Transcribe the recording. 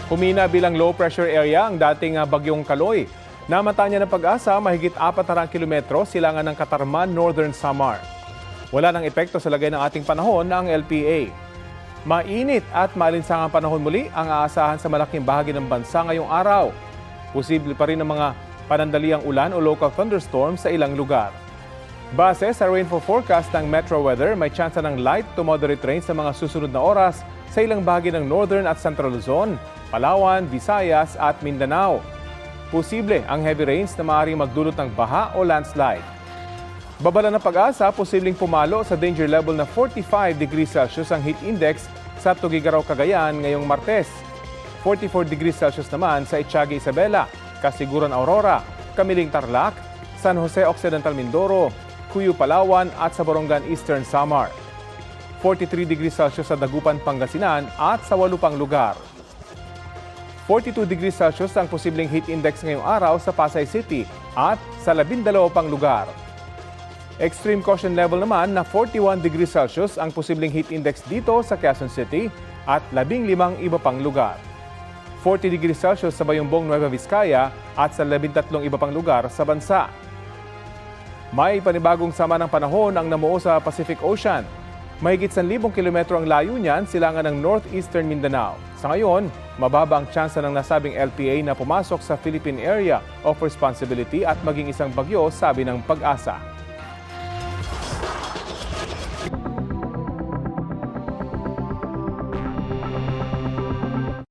Humina bilang low pressure area ang dating bagyong Kaloy. Namata niya ng Pag-asa mahigit 400 kilometro silangan ng Katarman, Northern Samar. Wala nang epekto sa lagay ng ating panahon ng LPA. Mainit at maalinsangang panahon muli ang aasahan sa malaking bahagi ng bansa ngayong araw. Posible pa rin ang mga panandaliang ulan o local thunderstorms sa ilang lugar. Base sa rainfall forecast ng Metro Weather, may tsansa ng light to moderate rain sa mga susunod na oras sa ilang bahagi ng Northern at Central Luzon, Palawan, Visayas at Mindanao. Posible ang heavy rains na maaaring magdulot ng baha o landslide. Babala ng Pag-asa, posibleng pumalo sa danger level na 45 degrees Celsius ang heat index sa Tugigaraw, Cagayan ngayong Martes. 44 degrees Celsius naman sa Itiaga, Isabela, Kasiguran, Aurora, Kamiling, Tarlac, San Jose Occidental, Mindoro, Cuyo, Palawan at sa Borongan, Eastern Samar. 43 degrees Celsius sa Dagupan, Pangasinan at sa 8 pang lugar. 42 degrees Celsius ang posibleng heat index ngayong araw sa Pasay City at sa 12 pang lugar. Extreme caution level naman na 41 degrees Celsius ang posibleng heat index dito sa Quezon City at 15 iba pang lugar. 40 degrees Celsius sa Bayumbong, Nueva Vizcaya at sa 13 iba pang lugar sa bansa. May panibagong sama ng panahon ang namuo sa Pacific Ocean. Mahigit 1,000 kilometro ang layo niyan silangan ng northeastern Mindanao. Sa ngayon, mababa ang tsansa ng nasabing LPA na pumasok sa Philippine Area of Responsibility at maging isang bagyo, sabi ng Pag-asa.